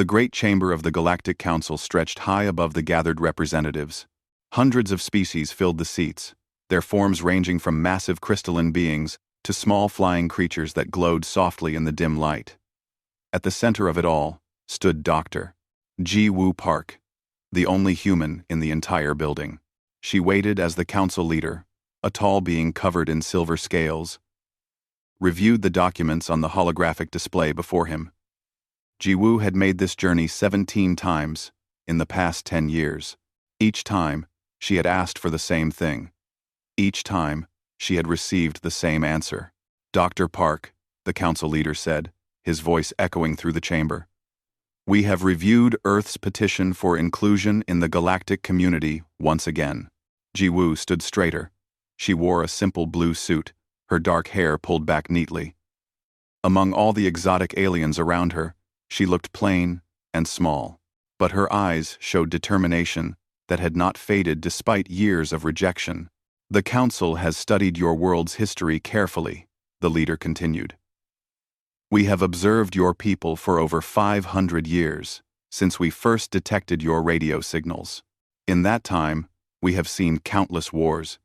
The great chamber of the Galactic Council stretched high above the gathered representatives. Hundreds of species filled the seats, their forms ranging from massive crystalline beings to small flying creatures that glowed softly in the dim light. At the center of it all stood Dr. Ji-Woo Park, the only human in the entire building. She waited as the council leader, a tall being covered in silver scales, reviewed the documents on the holographic display before him. Ji-Woo had made this journey 17 times in the past 10 years. Each time, she had asked for the same thing. Each time, she had received the same answer. Dr. Park, the council leader said, his voice echoing through the chamber. We have reviewed Earth's petition for inclusion in the galactic community once again. Ji-Woo stood straighter. She wore a simple blue suit, her dark hair pulled back neatly. Among all the exotic aliens around her, she looked plain and small, but her eyes showed determination that had not faded despite years of rejection. The Council has studied your world's history carefully, the leader continued. We have observed your people for over 500 years, since we first detected your radio signals. In that time, we have seen countless wars.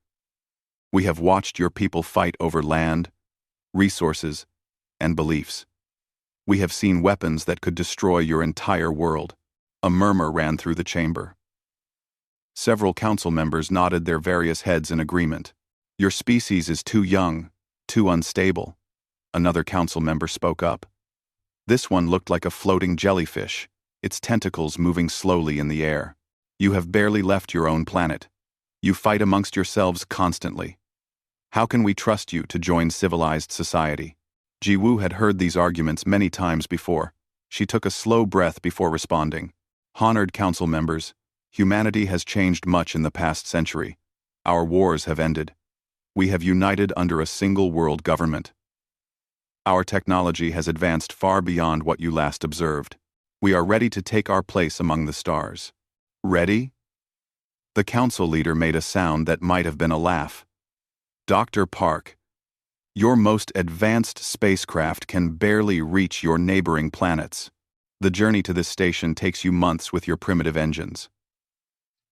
We have watched your people fight over land, resources, and beliefs. We have seen weapons that could destroy your entire world. A murmur ran through the chamber. Several council members nodded their various heads in agreement. Your species is too young, too unstable. Another council member spoke up. This one looked like a floating jellyfish, its tentacles moving slowly in the air. You have barely left your own planet. You fight amongst yourselves constantly. How can we trust you to join civilized society? Ji-Woo had heard these arguments many times before. She took a slow breath before responding. Honored council members, humanity has changed much in the past century. Our wars have ended. We have united under a single world government. Our technology has advanced far beyond what you last observed. We are ready to take our place among the stars. Ready? The council leader made a sound that might have been a laugh. Dr. Park, your most advanced spacecraft can barely reach your neighboring planets. The journey to this station takes you months with your primitive engines.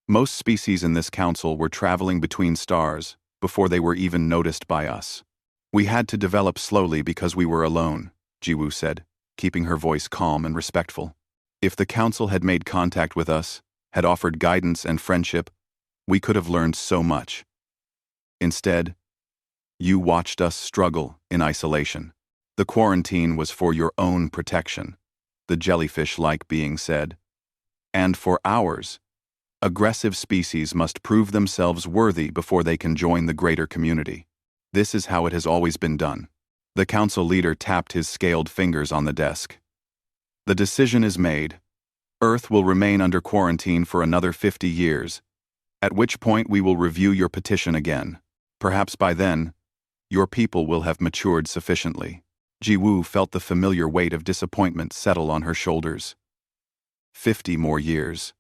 Most species in this council were traveling between stars before they were even noticed by us. We had to develop slowly because we were alone, Ji-Woo said, keeping her voice calm and respectful. If the council had made contact with us, had offered guidance and friendship, we could have learned so much. Instead, you watched us struggle in isolation. The quarantine was for your own protection, the jellyfish-like being said. And for ours, aggressive species must prove themselves worthy before they can join the greater community. This is how it has always been done. The council leader tapped his scaled fingers on the desk. The decision is made. Earth will remain under quarantine for another 50 years, at which point we will review your petition again. Perhaps by then, your people will have matured sufficiently. Ji-Woo felt the familiar weight of disappointment settle on her shoulders. 50 more years.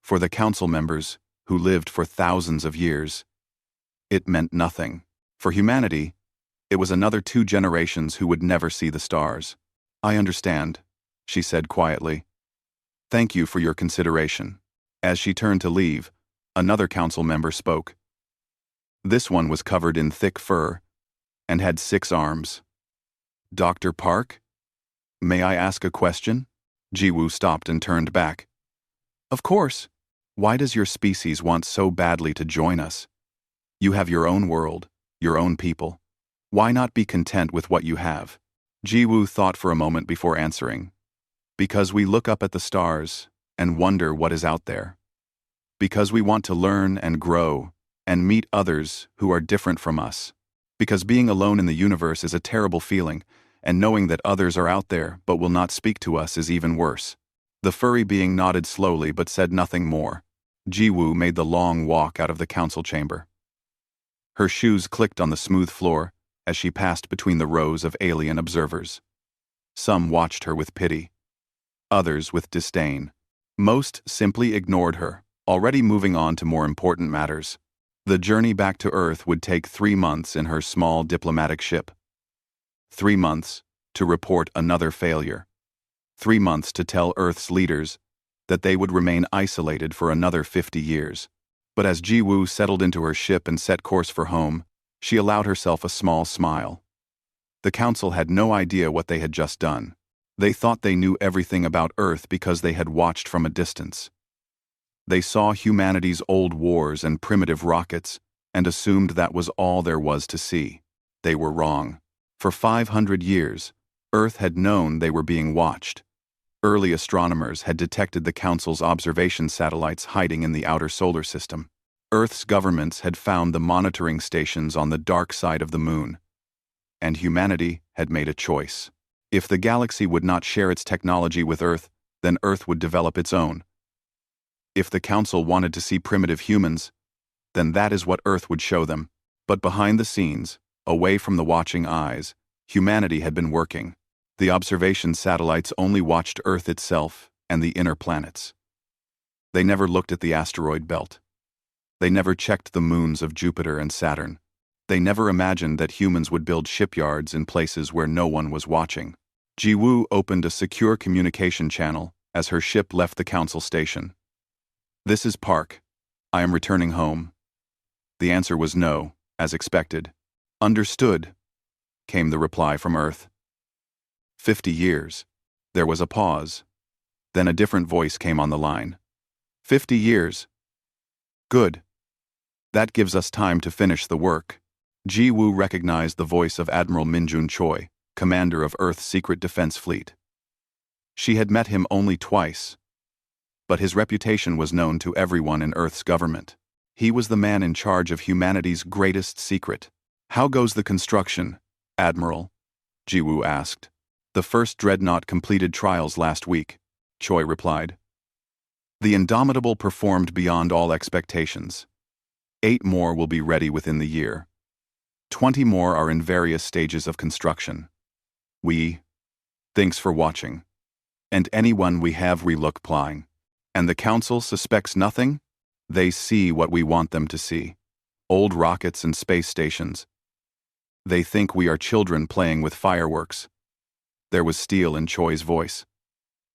For the council members, who lived for thousands of years, it meant nothing. For humanity, it was another 2 generations who would never see the stars. I understand, she said quietly. Thank you for your consideration. As she turned to leave, another council member spoke. This one was covered in thick fur and had 6 arms. Dr. Park? May I ask a question? Ji-Woo stopped and turned back. Of course. Why does your species want so badly to join us? You have your own world, your own people. Why not be content with what you have? Ji-Woo thought for a moment before answering. Because we look up at the stars and wonder what is out there. Because we want to learn and grow and meet others who are different from us. Because being alone in the universe is a terrible feeling, and knowing that others are out there but will not speak to us is even worse. The furry being nodded slowly but said nothing more. Ji-Woo made the long walk out of the council chamber. Her shoes clicked on the smooth floor as she passed between the rows of alien observers. Some watched her with pity. Others with disdain. Most simply ignored her, already moving on to more important matters. The journey back to Earth would take 3 months in her small diplomatic ship. 3 months to report another failure. 3 months to tell Earth's leaders that they would remain isolated for another 50 years. But as Ji-woo settled into her ship and set course for home, she allowed herself a small smile. The council had no idea what they had just done. They thought they knew everything about Earth because they had watched from a distance. They saw humanity's old wars and primitive rockets and assumed that was all there was to see. They were wrong. For 500 years, Earth had known they were being watched. Early astronomers had detected the Council's observation satellites hiding in the outer solar system. Earth's governments had found the monitoring stations on the dark side of the moon. And humanity had made a choice. If the galaxy would not share its technology with Earth, then Earth would develop its own. If the Council wanted to see primitive humans, then that is what Earth would show them. But behind the scenes, away from the watching eyes, humanity had been working. The observation satellites only watched Earth itself and the inner planets. They never looked at the asteroid belt. They never checked the moons of Jupiter and Saturn. They never imagined that humans would build shipyards in places where no one was watching. Ji-woo opened a secure communication channel as her ship left the Council station. "This is Park. I am returning home." The answer was no, as expected. "Understood," came the reply from Earth. 50 years. There was a pause. Then a different voice came on the line. 50 years. Good. That gives us time to finish the work. Ji-woo recognized the voice of Admiral Min-jun Choi, commander of Earth's Secret Defense Fleet. She had met him only twice, but his reputation was known to everyone in Earth's government. He was the man in charge of humanity's greatest secret. "How goes the construction, Admiral?" Ji-woo asked. "The first Dreadnought completed trials last week," Choi replied. "The Indomitable performed beyond all expectations. 8 more will be ready within the year. 20 more are in various stages of construction. Thanks for watching. And anyone we have relook plying. And the Council suspects nothing? They see what we want them to see. Old rockets and space stations. They think we are children playing with fireworks." There was steel in Choi's voice.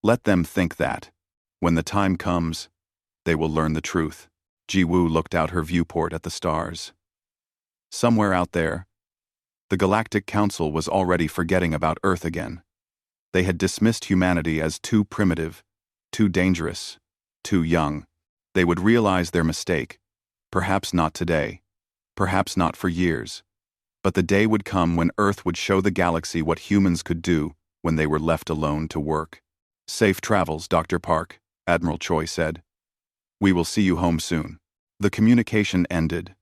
"Let them think that. When the time comes, they will learn the truth." Ji-woo looked out her viewport at the stars. Somewhere out there, the Galactic Council was already forgetting about Earth again. They had dismissed humanity as too primitive, too dangerous, too young. They would realize their mistake. Perhaps not today. Perhaps not for years. But the day would come when Earth would show the galaxy what humans could do when they were left alone to work. "Safe travels, Dr. Park," Admiral Choi said. "We will see you home soon." The communication ended.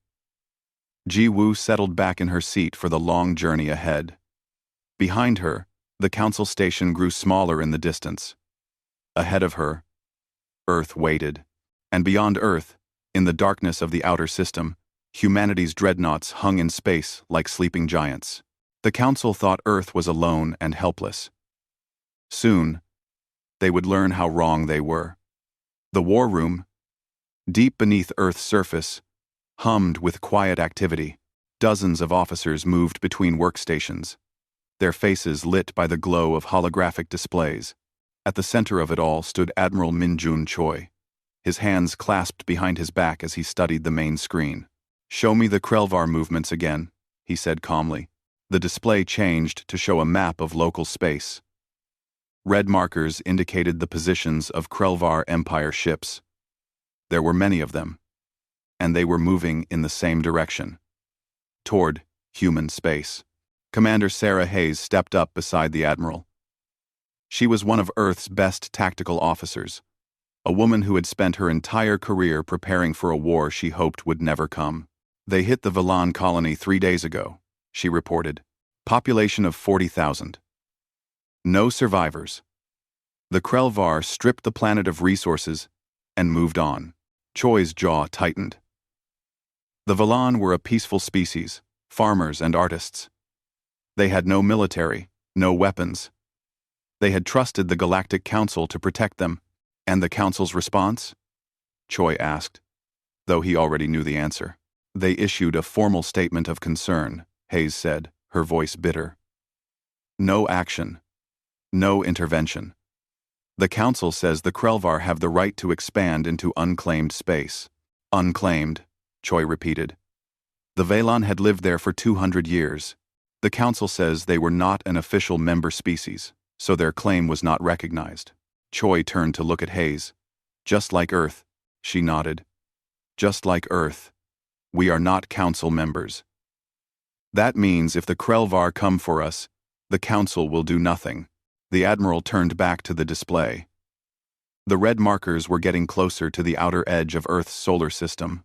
Ji-woo settled back in her seat for the long journey ahead. Behind her, the Council station grew smaller in the distance. Ahead of her, Earth waited. And beyond Earth, in the darkness of the outer system, humanity's dreadnoughts hung in space like sleeping giants. The Council thought Earth was alone and helpless. Soon, they would learn how wrong they were. The war room, deep beneath Earth's surface, hummed with quiet activity. Dozens of officers moved between workstations, their faces lit by the glow of holographic displays. At the center of it all stood Admiral Min-jun Choi, his hands clasped behind his back as he studied the main screen. "Show me the Krelvar movements again," he said calmly. The display changed to show a map of local space. Red markers indicated the positions of Krelvar Empire ships. There were many of them, and they were moving in the same direction, toward human space. Commander Sarah Hayes stepped up beside the Admiral. She was one of Earth's best tactical officers, a woman who had spent her entire career preparing for a war she hoped would never come. "They hit the Velan colony 3 days ago," she reported. "Population of 40,000. No survivors. The Krelvar stripped the planet of resources and moved on." Choi's jaw tightened. The Velan were a peaceful species, farmers and artists. They had no military, no weapons. They had trusted the Galactic Council to protect them. "And the Council's response?" Choi asked, though he already knew the answer. "They issued a formal statement of concern," Hayes said, her voice bitter. "No action. No intervention. The Council says the Krelvar have the right to expand into unclaimed space. Unclaimed, Choi repeated. The Velon had lived there for 200 years. The Council says they were not an official member species, so their claim was not recognized. Choi turned to look at Hayes. Just like Earth, she nodded. Just like Earth. We are not Council members. That means if the Krelvar come for us, the Council will do nothing. The Admiral turned back to the display. The red markers were getting closer to the outer edge of Earth's solar system.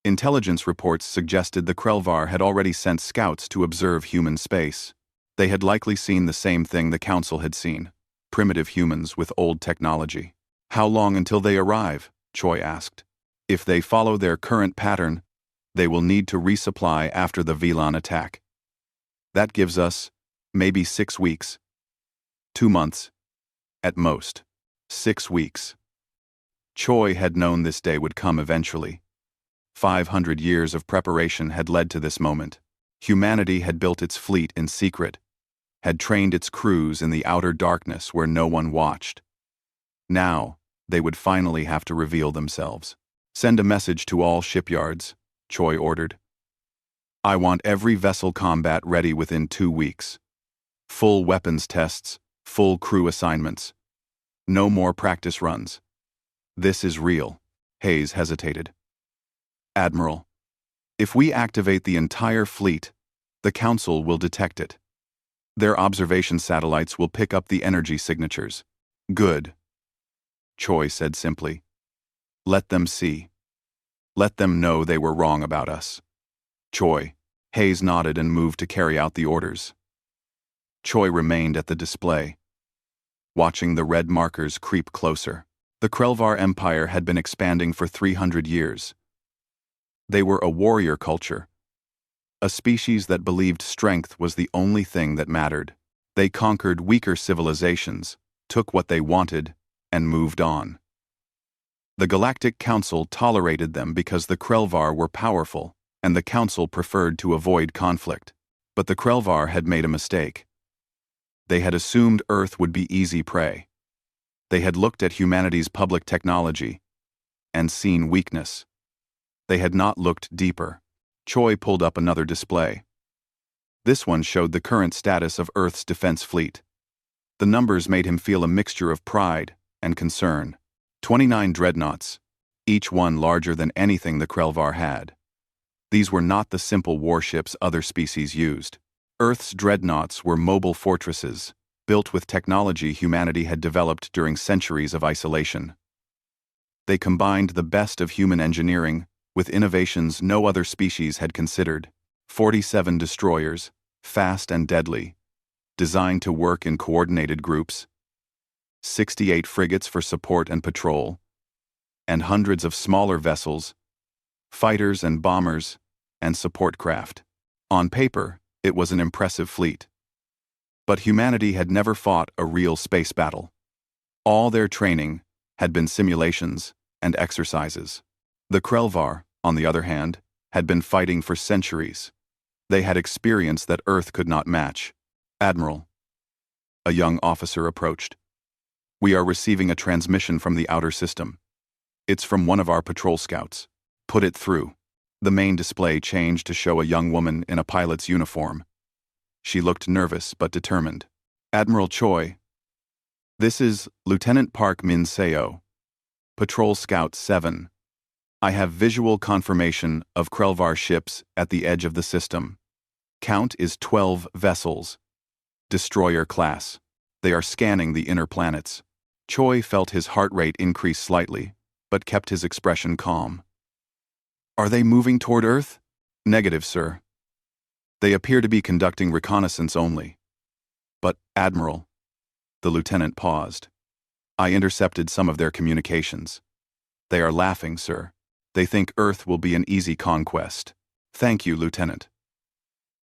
Intelligence reports suggested the Krelvar had already sent scouts to observe human space. They had likely seen the same thing the Council had seen, primitive humans with old technology. How long until they arrive? Choi asked. If they follow their current pattern, they will need to resupply after the Velon attack. That gives us, maybe 6 weeks. 2 months. At most. 6 weeks. Choi had known this day would come eventually. 500 years of preparation had led to this moment. Humanity had built its fleet in secret, had trained its crews in the outer darkness where no one watched. Now, they would finally have to reveal themselves. Send a message to all shipyards, Choi ordered. I want every vessel combat ready within 2 weeks. Full weapons tests, full crew assignments. No more practice runs. This is real. Hayes hesitated. Admiral, if we activate the entire fleet, the Council will detect it. Their observation satellites will pick up the energy signatures. Good. Choi said simply. Let them see. Let them know they were wrong about us. Choi. Hayes nodded and moved to carry out the orders. Choi remained at the display, watching the red markers creep closer. The Krelvar Empire had been expanding for 300 years. They were a warrior culture, a species that believed strength was the only thing that mattered. They conquered weaker civilizations, took what they wanted, and moved on. The Galactic Council tolerated them because the Krelvar were powerful, and the Council preferred to avoid conflict. But the Krelvar had made a mistake. They had assumed Earth would be easy prey. They had looked at humanity's public technology and seen weakness. They had not looked deeper. Choi pulled up another display. This one showed the current status of Earth's defense fleet. The numbers made him feel a mixture of pride and concern. 29 dreadnoughts, each one larger than anything the Krelvar had. These were not the simple warships other species used. Earth's dreadnoughts were mobile fortresses, built with technology humanity had developed during centuries of isolation. They combined the best of human engineering with innovations no other species had considered. 47 destroyers, fast and deadly, designed to work in coordinated groups, 68 frigates for support and patrol, and hundreds of smaller vessels, fighters and bombers, and support craft. On paper, it was an impressive fleet. But humanity had never fought a real space battle. All their training had been simulations and exercises. The Krelvar, on the other hand, had been fighting for centuries. They had experience that Earth could not match. Admiral. A young officer approached. We are receiving a transmission from the outer system. It's from one of our patrol scouts. Put it through. The main display changed to show a young woman in a pilot's uniform. She looked nervous but determined. Admiral Choi. This is Lieutenant Park Min Seo, Patrol Scout 7. I have visual confirmation of Krelvar ships at the edge of the system. Count is 12 vessels. Destroyer class. They are scanning the inner planets. Choi felt his heart rate increase slightly, but kept his expression calm. Are they moving toward Earth? Negative, sir. They appear to be conducting reconnaissance only. But, Admiral, the lieutenant paused. I intercepted some of their communications. They are laughing, sir. They think Earth will be an easy conquest. Thank you, Lieutenant.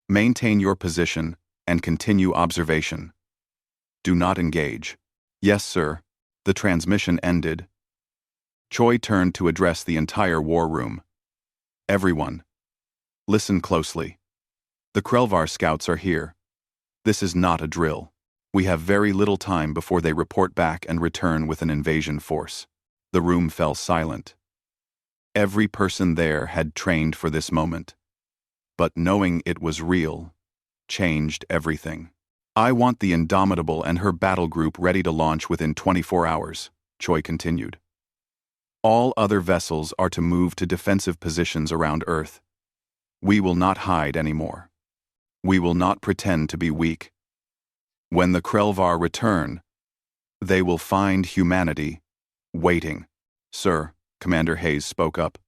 Maintain your position and continue observation. Do not engage. Yes, sir. The transmission ended. Choi turned to address the entire war room. Everyone, listen closely. The Krelvar scouts are here. This is not a drill. We have very little time before they report back and return with an invasion force. The room fell silent. Every person there had trained for this moment. But knowing it was real changed everything. I want the Indomitable and her battle group ready to launch within 24 hours, Choi continued. All other vessels are to move to defensive positions around Earth. We will not hide anymore. We will not pretend to be weak. When the Krelvar return, they will find humanity waiting. Sir, Commander Hayes spoke up.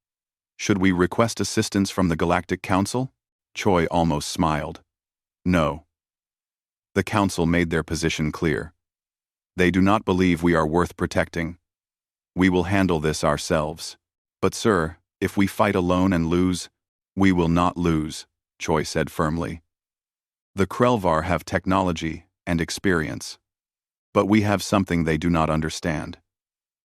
Should we request assistance from the Galactic Council? Choi almost smiled. No. The Council made their position clear. They do not believe we are worth protecting. We will handle this ourselves. But sir, if we fight alone and lose, we will not lose, Choi said firmly. The Krelvar have technology and experience. But we have something they do not understand.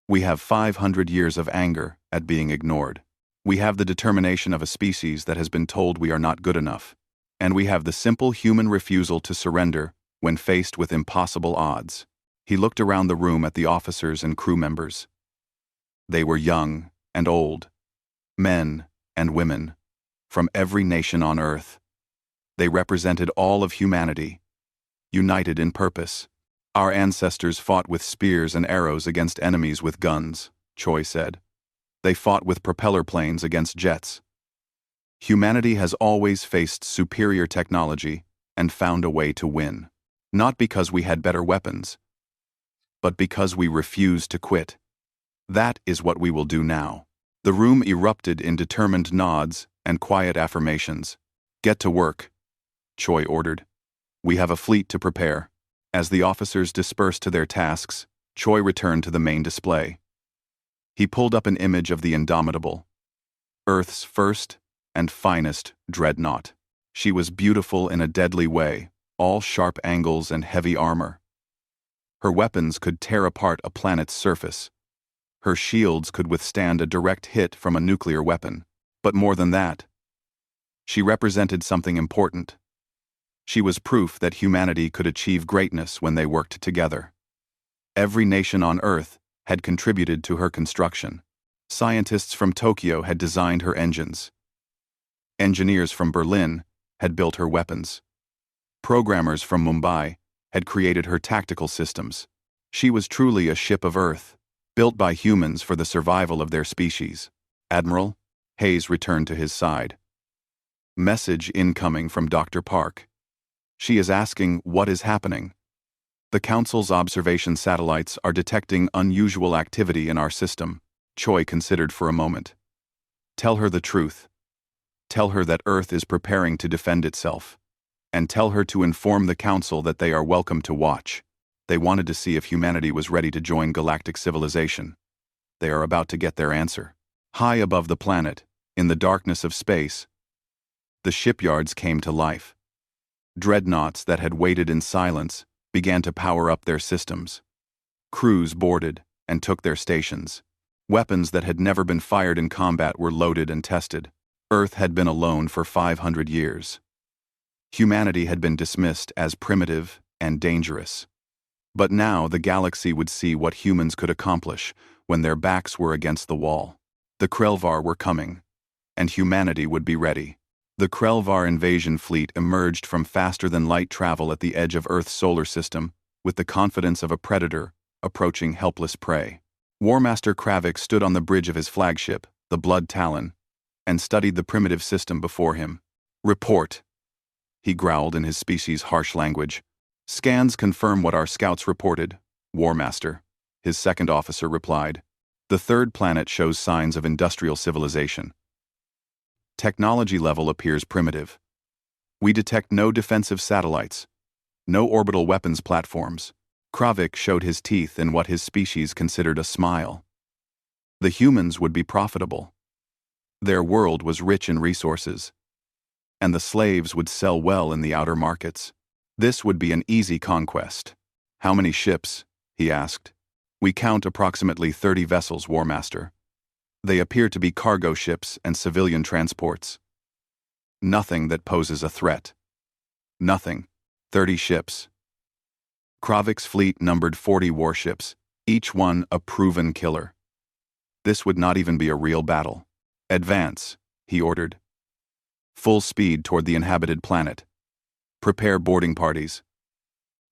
We have 500 years of anger at being ignored. We have the determination of a species that has been told we are not good enough. And we have the simple human refusal to surrender when faced with impossible odds. He looked around the room at the officers and crew members. They were young and old, men and women, from every nation on Earth. They represented all of humanity, united in purpose. Our ancestors fought with spears and arrows against enemies with guns, Choi said. They fought with propeller planes against jets. Humanity has always faced superior technology and found a way to win. Not because we had better weapons, but because we refused to quit. That is what we will do now. The room erupted in determined nods and quiet affirmations. Get to work, Choi ordered. We have a fleet to prepare. As the officers dispersed to their tasks, Choi returned to the main display. He pulled up an image of the Indomitable, Earth's first and finest dreadnought. She was beautiful in a deadly way, all sharp angles and heavy armor. Her weapons could tear apart a planet's surface. Her shields could withstand a direct hit from a nuclear weapon. But more than that, she represented something important. She was proof that humanity could achieve greatness when they worked together. Every nation on Earth had contributed to her construction. Scientists from Tokyo had designed her engines. Engineers from Berlin had built her weapons. Programmers from Mumbai had created her tactical systems. She was truly a ship of Earth, built by humans for the survival of their species. Admiral, Hayes returned to his side. Message incoming from Dr. Park. She is asking what is happening. The Council's observation satellites are detecting unusual activity in our system, Choi considered for a moment. Tell her the truth. Tell her that Earth is preparing to defend itself. And tell her to inform the Council that they are welcome to watch. They wanted to see if humanity was ready to join galactic civilization. They are about to get their answer. High above the planet, in the darkness of space, the shipyards came to life. Dreadnoughts that had waited in silence began to power up their systems. Crews boarded and took their stations. Weapons that had never been fired in combat were loaded and tested. Earth had been alone for 500 years. Humanity had been dismissed as primitive and dangerous. But now the galaxy would see what humans could accomplish when their backs were against the wall. The Krelvar were coming, and humanity would be ready. The Krelvar invasion fleet emerged from faster-than-light travel at the edge of Earth's solar system with the confidence of a predator approaching helpless prey. Warmaster Kravik stood on the bridge of his flagship, the Blood Talon, and studied the primitive system before him. Report, he growled in his species' harsh language. Scans confirm what our scouts reported, Warmaster, his second officer replied. The third planet shows signs of industrial civilization. Technology level appears primitive. We detect no defensive satellites, no orbital weapons platforms. Kravik showed his teeth in what his species considered a smile. The humans would be profitable. Their world was rich in resources, and the slaves would sell well in the outer markets. This would be an easy conquest. How many ships? He asked. We count approximately 30 vessels, Warmaster. They appear to be cargo ships and civilian transports. Nothing that poses a threat. Nothing. 30 ships. Kravik's fleet numbered 40 warships, each one a proven killer. This would not even be a real battle. Advance, he ordered. Full speed toward the inhabited planet. Prepare boarding parties.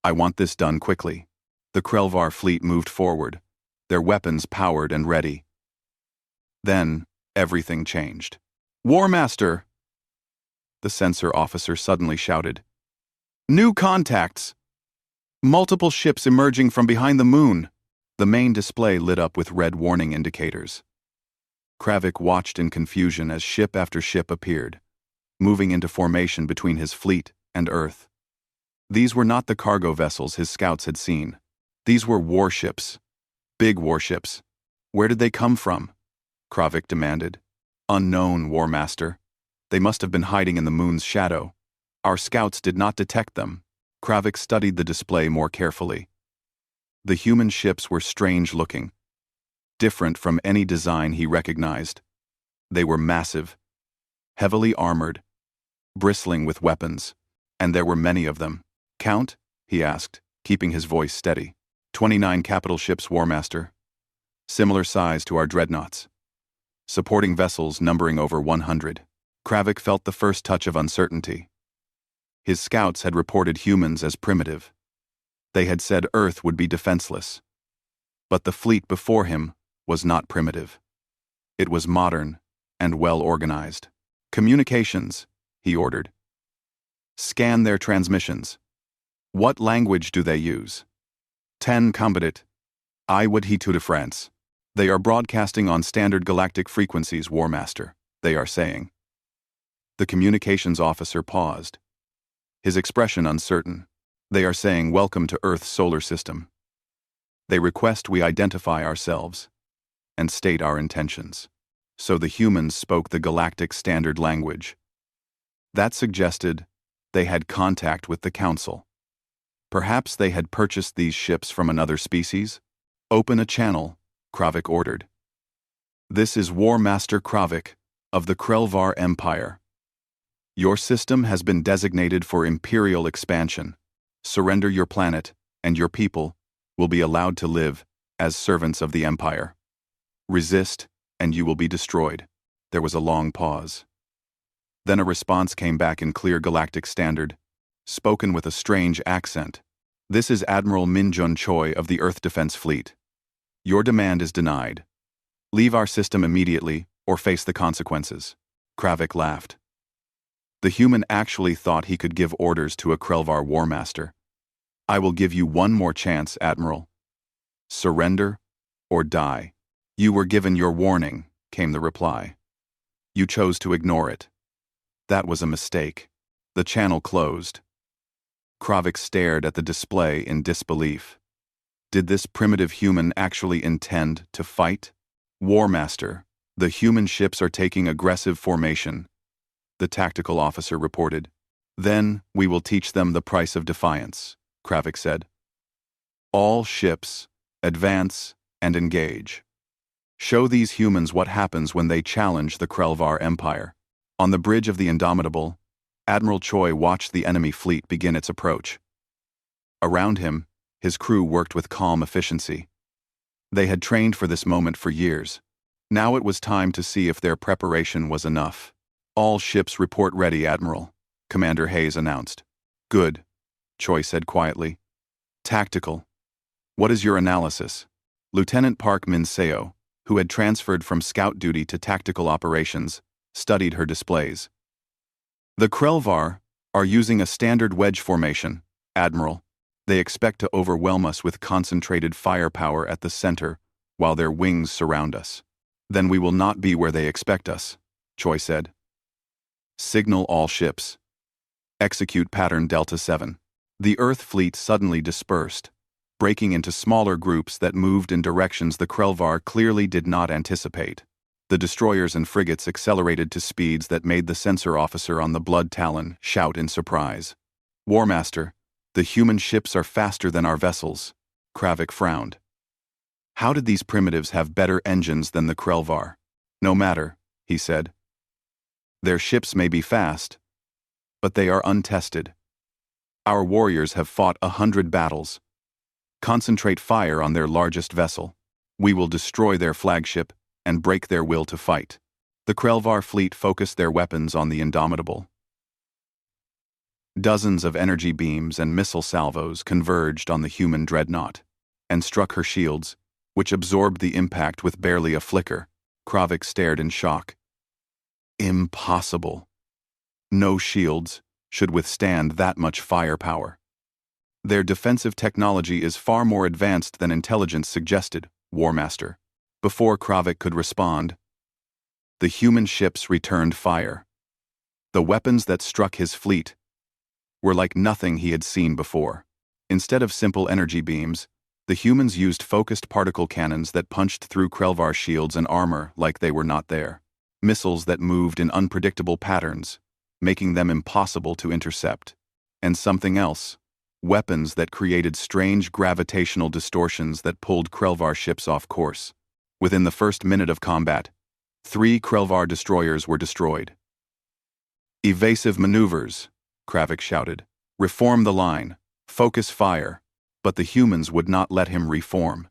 I want this done quickly. The Krelvar fleet moved forward, their weapons powered and ready. Then, everything changed. War Master! The sensor officer suddenly shouted. New contacts! Multiple ships emerging from behind the moon. The main display lit up with red warning indicators. Kravik watched in confusion as ship after ship appeared, moving into formation between his fleet and Earth. These were not the cargo vessels his scouts had seen. These were warships. Big warships. Where did they come from? Kravik demanded. Unknown, War Master. They must have been hiding in the moon's shadow. Our scouts did not detect them. Kravik studied the display more carefully. The human ships were strange-looking, different from any design he recognized. They were massive, heavily armored, bristling with weapons, and there were many of them. Count? He asked, keeping his voice steady. 29 capital ships, War Master. Similar size to our Dreadnoughts. Supporting vessels numbering over 100. Kravik felt the first touch of uncertainty. His scouts had reported humans as primitive. They had said Earth would be defenseless. But the fleet before him was not primitive. It was modern and well-organized. Communications, he ordered. Scan their transmissions. What language do they use? 10 combatit. I would he to France. They are broadcasting on standard galactic frequencies, War Master, they are saying. The communications officer paused, his expression uncertain. They are saying welcome to Earth's solar system. They request we identify ourselves and state our intentions. So the humans spoke the galactic standard language. That suggested they had contact with the Council. Perhaps they had purchased these ships from another species? Open a channel, Kravik ordered. This is War Master Kravik of the Krelvar Empire. Your system has been designated for imperial expansion. Surrender your planet, and your people will be allowed to live as servants of the Empire. Resist, and you will be destroyed. There was a long pause. Then a response came back in clear galactic standard, spoken with a strange accent. This is Admiral Minjun Choi of the Earth Defense Fleet. Your demand is denied. Leave our system immediately, or face the consequences. Kravik laughed. The human actually thought he could give orders to a Krelvar War Master. I will give you one more chance, Admiral. Surrender or die. You were given your warning, came the reply. You chose to ignore it. That was a mistake. The channel closed. Kravik stared at the display in disbelief. Did this primitive human actually intend to fight? War Master, the human ships are taking aggressive formation, the tactical officer reported. Then we will teach them the price of defiance, Kravik said. All ships, advance and engage. Show these humans what happens when they challenge the Krelvar Empire. On the bridge of the Indomitable, Admiral Choi watched the enemy fleet begin its approach. Around him, his crew worked with calm efficiency. They had trained for this moment for years. Now it was time to see if their preparation was enough. All ships report ready, Admiral, Commander Hayes announced. Good, Choi said quietly. Tactical. What is your analysis? Lieutenant Park Min-seo, who had transferred from scout duty to tactical operations, studied her displays. The Krelvar are using a standard wedge formation, Admiral. They expect to overwhelm us with concentrated firepower at the center while their wings surround us. Then we will not be where they expect us, Choi said. Signal all ships. Execute pattern Delta 7. The Earth fleet suddenly dispersed, breaking into smaller groups that moved in directions the Krelvar clearly did not anticipate. The destroyers and frigates accelerated to speeds that made the sensor officer on the Blood Talon shout in surprise. War Master, the human ships are faster than our vessels. Kravik frowned. How did these primitives have better engines than the Krelvar? No matter, he said. Their ships may be fast, but they are untested. Our warriors have fought 100 battles, Concentrate fire on their largest vessel. We will destroy their flagship and break their will to fight. The Krelvar fleet focused their weapons on the Indomitable. Dozens of energy beams and missile salvos converged on the human dreadnought and struck her shields, which absorbed the impact with barely a flicker. Kravik stared in shock. Impossible. No shields should withstand that much firepower. Their defensive technology is far more advanced than intelligence suggested, Warmaster. Before Kravik could respond, the human ships returned fire. The weapons that struck his fleet were like nothing he had seen before. Instead of simple energy beams, the humans used focused particle cannons that punched through Krelvar shields and armor like they were not there. Missiles that moved in unpredictable patterns, making them impossible to intercept. And something else. Weapons that created strange gravitational distortions that pulled Krelvar ships off course. Within the first minute of combat, 3 Krelvar destroyers were destroyed. Evasive maneuvers, Kravik shouted. Reform the line. Focus fire. But the humans would not let him reform.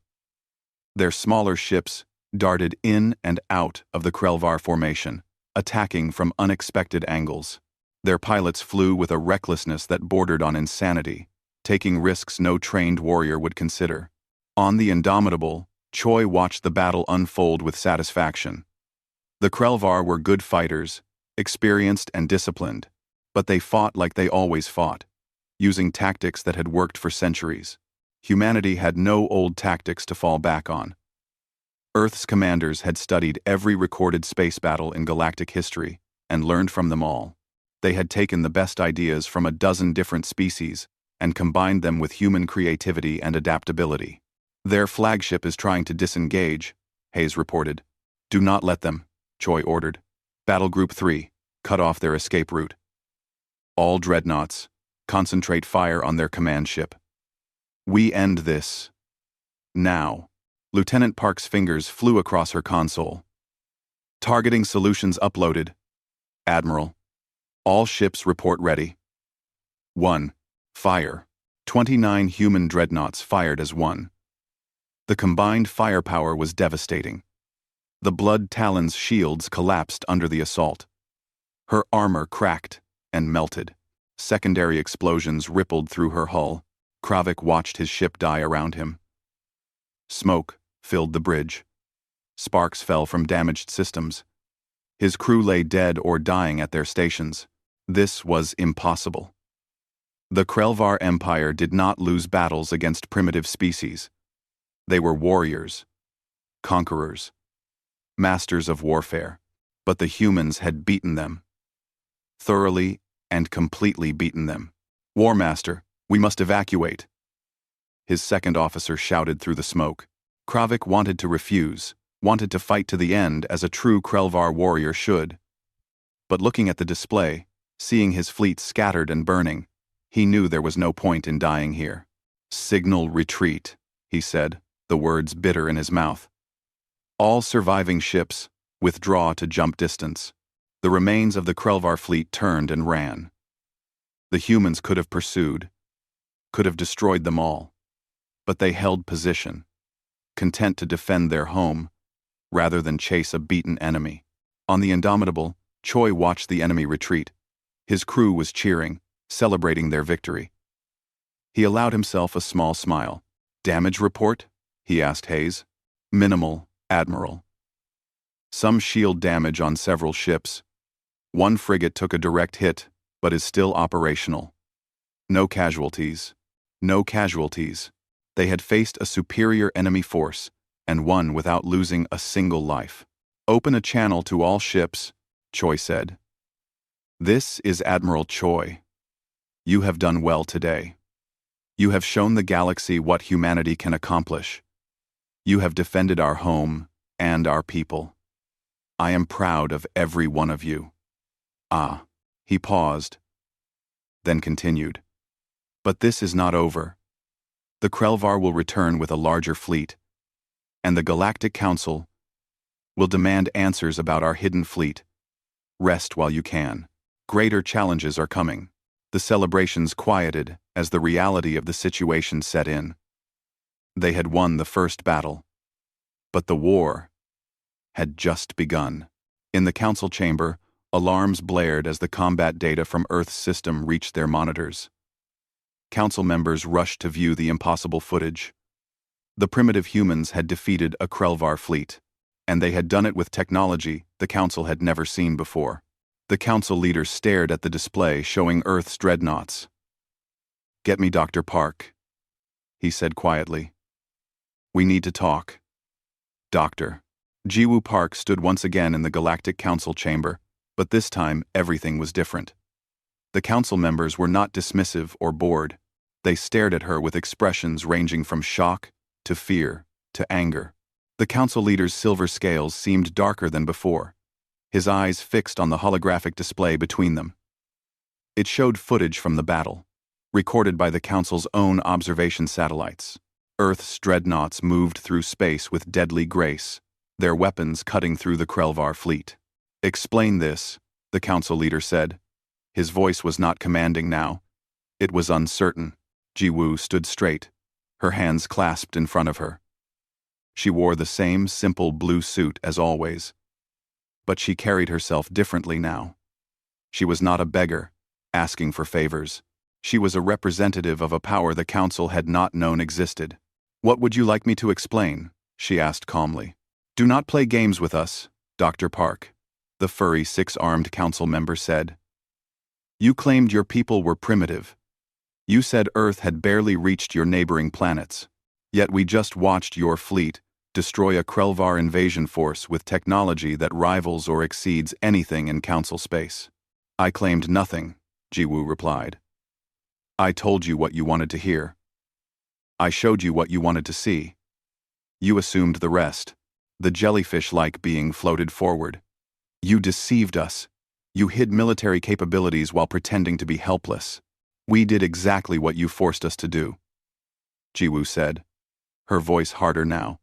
Their smaller ships darted in and out of the Krelvar formation, attacking from unexpected angles. Their pilots flew with a recklessness that bordered on insanity, taking risks no trained warrior would consider. On the Indomitable, Choi watched the battle unfold with satisfaction. The Krelvar were good fighters, experienced and disciplined, but they fought like they always fought, using tactics that had worked for centuries. Humanity had no old tactics to fall back on. Earth's commanders had studied every recorded space battle in galactic history and learned from them all. They had taken the best ideas from a dozen different species and combined them with human creativity and adaptability. Their flagship is trying to disengage, Hayes reported. Do not let them, Choi ordered. Battle Group 3, cut off their escape route. All dreadnoughts, concentrate fire on their command ship. We end this. Now. Lieutenant Park's fingers flew across her console. Targeting solutions uploaded. Admiral. All ships report ready. 1. Fire. 29 human dreadnoughts fired as one. The combined firepower was devastating. The Blood Talon's shields collapsed under the assault. Her armor cracked and melted. Secondary explosions rippled through her hull. Kravik watched his ship die around him. Smoke filled the bridge. Sparks fell from damaged systems. His crew lay dead or dying at their stations. This was impossible. The Krelvar Empire did not lose battles against primitive species. They were warriors, conquerors, masters of warfare. But the humans had beaten them. Thoroughly and completely beaten them. Warmaster, we must evacuate. His second officer shouted through the smoke. Kravik wanted to refuse, wanted to fight to the end as a true Krelvar warrior should. But looking at the display, seeing his fleet scattered and burning, he knew there was no point in dying here. Signal retreat, he said, the words bitter in his mouth. All surviving ships, withdraw to jump distance. The remains of the Krelvar fleet turned and ran. The humans could have pursued, could have destroyed them all. But they held position, content to defend their home, rather than chase a beaten enemy. On the Indomitable, Choi watched the enemy retreat. His crew was cheering, celebrating their victory. He allowed himself a small smile. Damage report? He asked Hayes. Minimal, Admiral. Some shield damage on several ships. One frigate took a direct hit, but is still operational. No casualties. No casualties. They had faced a superior enemy force, and won without losing a single life. Open a channel to all ships, Choi said. This is Admiral Choi. You have done well today. You have shown the galaxy what humanity can accomplish. You have defended our home and our people. I am proud of every one of you. Ah, he paused, then continued. But this is not over. The Krelvar will return with a larger fleet, and the Galactic Council will demand answers about our hidden fleet. Rest while you can. Greater challenges are coming. The celebrations quieted as the reality of the situation set in. They had won the first battle. But the war had just begun. In the council chamber, alarms blared as the combat data from Earth's system reached their monitors. Council members rushed to view the impossible footage. The primitive humans had defeated a Krelvar fleet, and they had done it with technology the council had never seen before. The council leaders stared at the display showing Earth's dreadnoughts. "Get me Dr. Park," he said quietly. "We need to talk." Dr. Jiwoo Park stood once again in the Galactic Council chamber, but this time everything was different. The council members were not dismissive or bored. They stared at her with expressions ranging from shock to fear to anger. The council leader's silver scales seemed darker than before, his eyes fixed on the holographic display between them. It showed footage from the battle, recorded by the council's own observation satellites. Earth's dreadnoughts moved through space with deadly grace, their weapons cutting through the Krelvar fleet. "Explain this," the council leader said. His voice was not commanding now. It was uncertain. Jiwoo stood straight, her hands clasped in front of her. She wore the same simple blue suit as always, but she carried herself differently now. She was not a beggar, asking for favors. She was a representative of a power the council had not known existed. "What would you like me to explain?" she asked calmly. "Do not play games with us, Dr. Park," the furry six-armed council member said. "You claimed your people were primitive. You said Earth had barely reached your neighboring planets. Yet we just watched your fleet destroy a Krelvar invasion force with technology that rivals or exceeds anything in council space." "I claimed nothing," Jiwoo replied. "I told you what you wanted to hear. I showed you what you wanted to see. You assumed the rest." The jellyfish-like being floated forward. "You deceived us. You hid military capabilities while pretending to be helpless. We did exactly what you forced us to do," Jiwoo said, her voice harder now.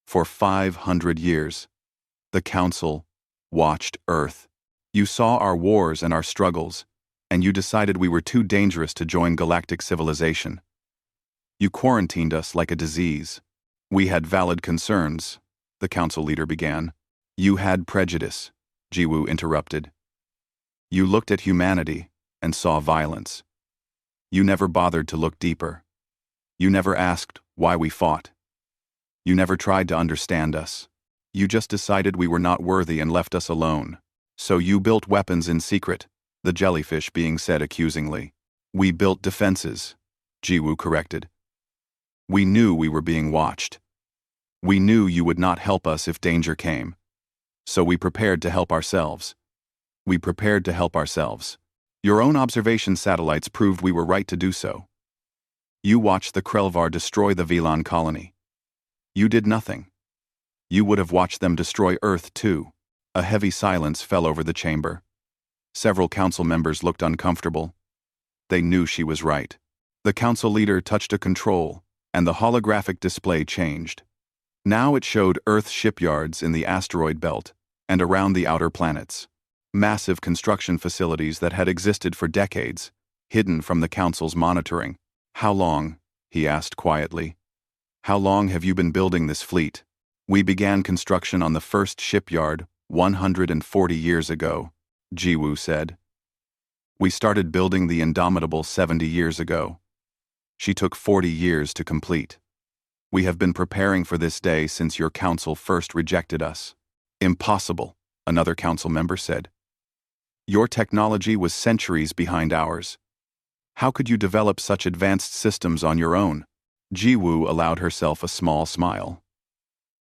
"For 500 years, the Council watched Earth. You saw our wars and our struggles, and you decided we were too dangerous to join galactic civilization. You quarantined us like a disease." "We had valid concerns," the council leader began. "You had prejudice," Jiwoo interrupted. "You looked at humanity and saw violence. You never bothered to look deeper. You never asked why we fought. You never tried to understand us. You just decided we were not worthy and left us alone. So you built weapons in secret," the jellyfish being said accusingly. "We built defenses," Jiwoo corrected. "We knew we were being watched. We knew you would not help us if danger came. So we prepared to help ourselves. We prepared to help ourselves. Your own observation satellites proved we were right to do so. You watched the Krelvar destroy the Velan colony. You did nothing. You would have watched them destroy Earth too." A heavy silence fell over the chamber. Several council members looked uncomfortable. They knew she was right. The council leader touched a control, and the holographic display changed. Now it showed Earth shipyards in the asteroid belt and around the outer planets. Massive construction facilities that had existed for decades, hidden from the council's monitoring. "How long?" he asked quietly. "How long have you been building this fleet?" "We began construction on the first shipyard 140 years ago," Jiwoo said. "We started building the Indomitable 70 years ago. She took 40 years to complete. We have been preparing for this day since your council first rejected us." "Impossible," another council member said. "Your technology was centuries behind ours. How could you develop such advanced systems on your own?" Jiwoo allowed herself a small smile.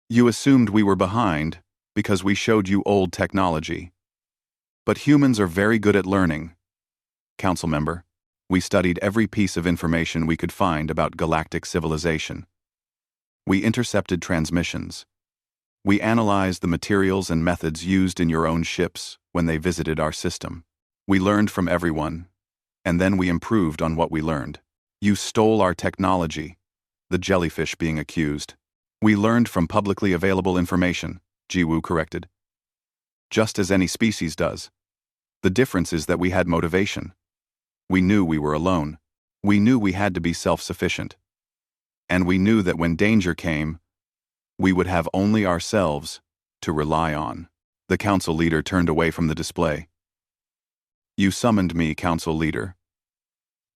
"You assumed we were behind because we showed you old technology. But humans are very good at learning. Council member, we studied every piece of information we could find about galactic civilization. We intercepted transmissions. We analyzed the materials and methods used in your own ships when they visited our system. We learned from everyone, and then we improved on what we learned. You stole our technology," the jellyfish being accused. "We learned from publicly available information," Jiwoo corrected. "Just as any species does. The difference is that we had motivation. We knew we were alone. We knew we had to be self-sufficient. And we knew that when danger came, we would have only ourselves to rely on. The council leader turned away from the display. You summoned me, council leader.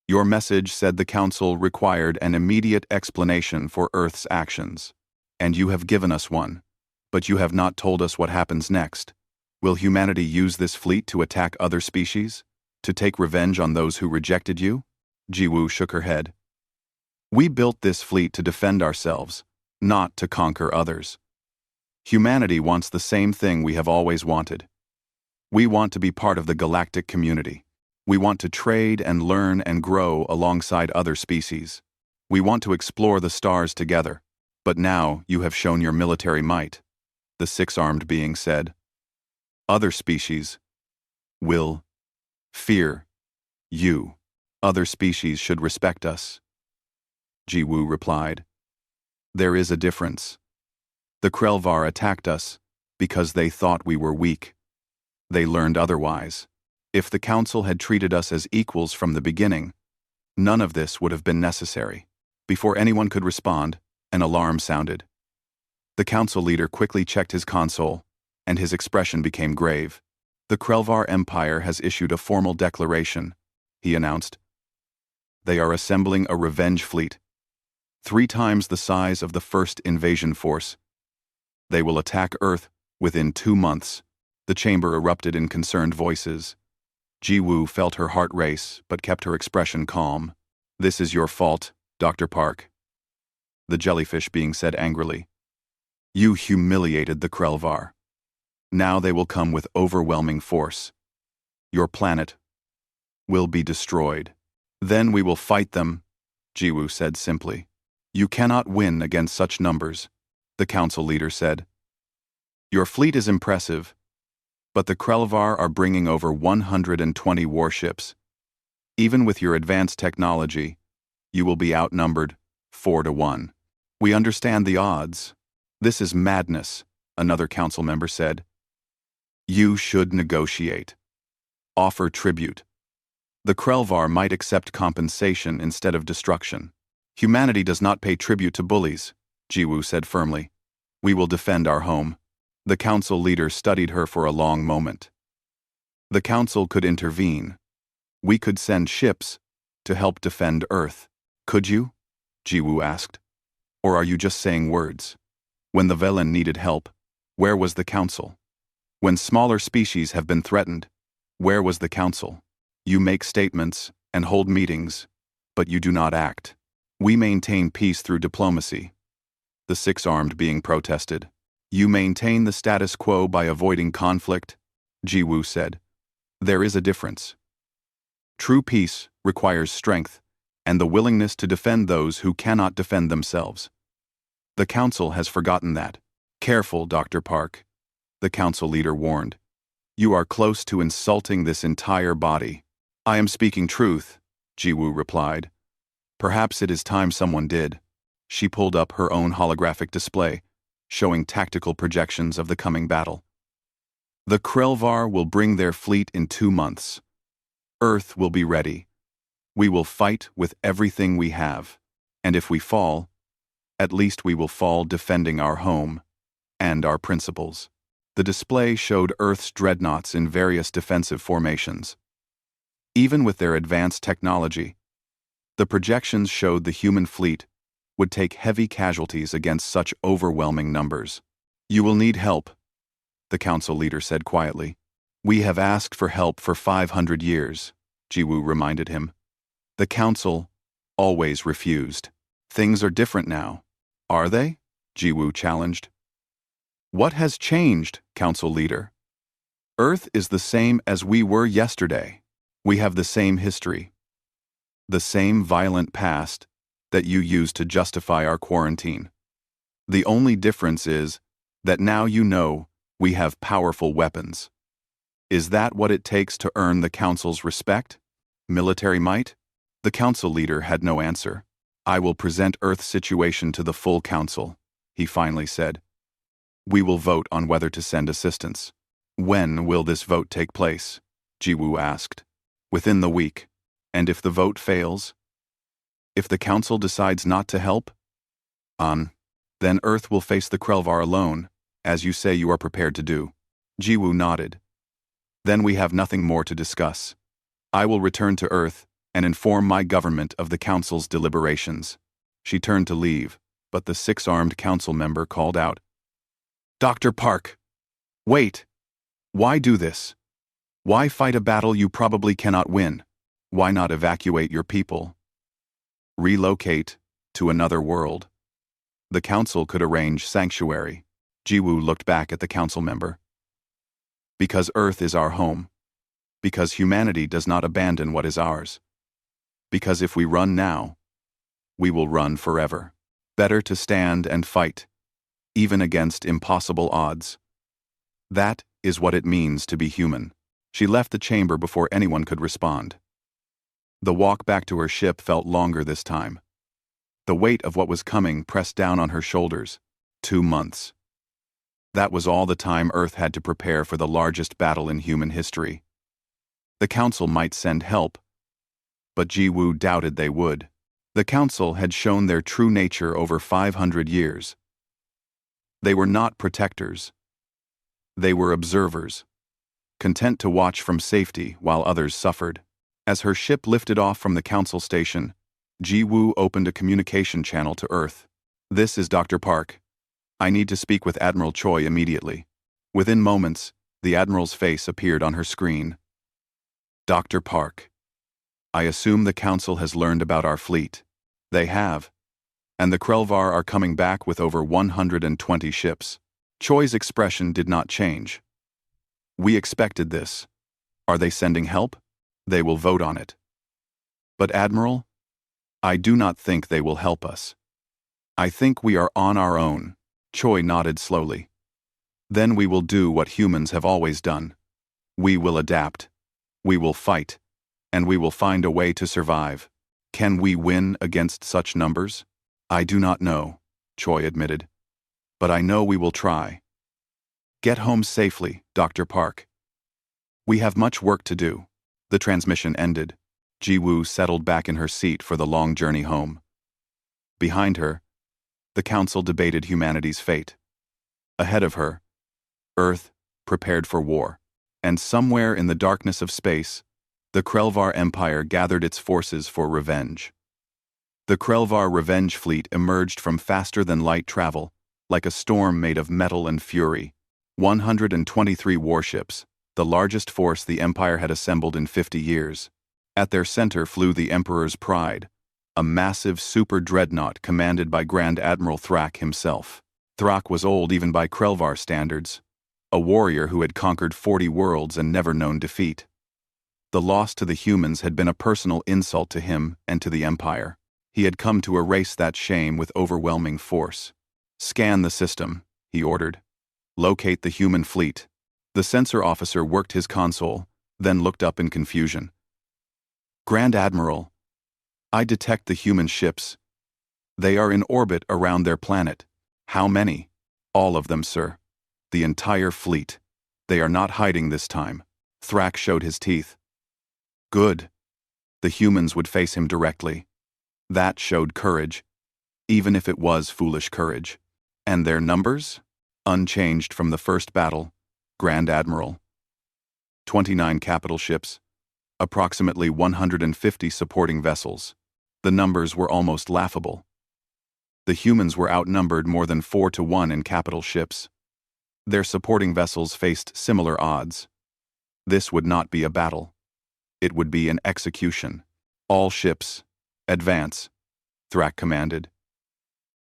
Your message said the council required an immediate explanation for Earth's actions. And you have given us one. But you have not told us what happens next. Will humanity use this fleet to attack other species? To take revenge on those who rejected you? Jiwoo shook her head. We built this fleet to defend ourselves, not to conquer others. Humanity wants the same thing we have always wanted. We want to be part of the galactic community. We want to trade and learn and grow alongside other species. We want to explore the stars together. But now you have shown your military might, the six-armed being said. Other species will fear you. Other species should respect us. Jiwoo replied. There is a difference. The Krelvar attacked us because they thought we were weak. They learned otherwise. If the council had treated us as equals from the beginning, none of this would have been necessary. Before anyone could respond, an alarm sounded. The council leader quickly checked his console, and his expression became grave. The Krelvar Empire has issued a formal declaration, he announced. They are assembling a revenge fleet, 3 times the size of the first invasion force. They will attack Earth within 2 months. The chamber erupted in concerned voices. Jiwoo felt her heart race, but kept her expression calm. This is your fault, Dr. Park. The jellyfish being said angrily. You humiliated the Krelvar. Now they will come with overwhelming force. Your planet will be destroyed. Then we will fight them, Jiwoo said simply. You cannot win against such numbers, the council leader said. Your fleet is impressive, but the Krelvar are bringing over 120 warships. Even with your advanced technology, you will be outnumbered 4-1. We understand the odds. This is madness, another council member said. You should negotiate. Offer tribute. The Krelvar might accept compensation instead of destruction. Humanity does not pay tribute to bullies, Jiwoo said firmly. We will defend our home. The council leader studied her for a long moment. The council could intervene. We could send ships to help defend Earth. Could you? Jiwoo asked. Or are you just saying words? When the Velen needed help, where was the council? When smaller species have been threatened, where was the council? You make statements and hold meetings, but you do not act. We maintain peace through diplomacy. The six-armed being protested. You maintain the status quo by avoiding conflict, Jiwoo said. There is a difference. True peace requires strength and the willingness to defend those who cannot defend themselves. The council has forgotten that. Careful, Dr. Park, the council leader warned. You are close to insulting this entire body. I am speaking truth, Jiwoo replied. Perhaps it is time someone did. She pulled up her own holographic display, showing tactical projections of the coming battle. The Krelvar will bring their fleet in 2 months. Earth will be ready. We will fight with everything we have. And if we fall, at least we will fall defending our home and our principles. The display showed Earth's dreadnoughts in various defensive formations. Even with their advanced technology, the projections showed the human fleet would take heavy casualties against such overwhelming numbers. You will need help, the council leader said quietly. We have asked for help for 500 years, Jiwoo reminded him. The council always refused. Things are different now. Are they? Jiwoo challenged. What has changed, council leader? Earth is the same as we were yesterday. We have the same history. The same violent past that you used to justify our quarantine. The only difference is that now you know we have powerful weapons. Is that what it takes to earn the council's respect? Military might? The council leader had no answer. I will present Earth's situation to the full council, he finally said. We will vote on whether to send assistance. When will this vote take place? Jiwoo asked. Within the week. And if the vote fails? If the council decides not to help? On. Then Earth will face the Krelvar alone, as you say you are prepared to do. Jiwoo nodded. Then we have nothing more to discuss. I will return to Earth and inform my government of the Council's deliberations. She turned to leave, but the six-armed council member called out. Dr. Park! Wait! Why do this? Why fight a battle you probably cannot win? Why not evacuate your people? Relocate to another world. The council could arrange sanctuary. Jiwoo looked back at the council member. Because Earth is our home. Because humanity does not abandon what is ours. Because if we run now, we will run forever. Better to stand and fight, even against impossible odds. That is what it means to be human. She left the chamber before anyone could respond. The walk back to her ship felt longer this time. The weight of what was coming pressed down on her shoulders. 2 months. That was all the time Earth had to prepare for the largest battle in human history. The Council might send help, but Jiwoo doubted they would. The Council had shown their true nature over 500 years. They were not protectors. They were observers, content to watch from safety while others suffered. As her ship lifted off from the Council station, Jiwoo opened a communication channel to Earth. This is Dr. Park. I need to speak with Admiral Choi immediately. Within moments, the Admiral's face appeared on her screen. Dr. Park. I assume the Council has learned about our fleet. They have. And the Krelvar are coming back with over 120 ships. Choi's expression did not change. We expected this. Are they sending help? They will vote on it. But Admiral, I do not think they will help us. I think we are on our own. Choi nodded slowly. Then we will do what humans have always done. We will adapt. We will fight. And we will find a way to survive. Can we win against such numbers? I do not know, Choi admitted. But I know we will try. Get home safely, Dr. Park. We have much work to do. The transmission ended. Jiwoo settled back in her seat for the long journey home. Behind her, the Council debated humanity's fate. Ahead of her, Earth prepared for war. And somewhere in the darkness of space, the Krelvar Empire gathered its forces for revenge. The Krelvar revenge fleet emerged from faster-than-light travel, like a storm made of metal and fury. 123 warships, the largest force the Empire had assembled in 50 years. At their center flew the Emperor's Pride, a massive super dreadnought commanded by Grand Admiral Thrak himself. Thrak was old even by Krelvar standards, a warrior who had conquered 40 worlds and never known defeat. The loss to the humans had been a personal insult to him and to the Empire. He had come to erase that shame with overwhelming force. Scan the system, he ordered. Locate the human fleet. The sensor officer worked his console, then looked up in confusion. Grand Admiral, I detect the human ships. They are in orbit around their planet. How many? All of them, sir. The entire fleet. They are not hiding this time. Thrak showed his teeth. Good. The humans would face him directly. That showed courage, even if it was foolish courage. And their numbers? Unchanged from the first battle, Grand Admiral. 29 capital ships, approximately 150 supporting vessels. The numbers were almost laughable. The humans were outnumbered more than 4 to 1 in capital ships. Their supporting vessels faced similar odds. This would not be a battle. It would be an execution. All ships, advance, Thrak commanded.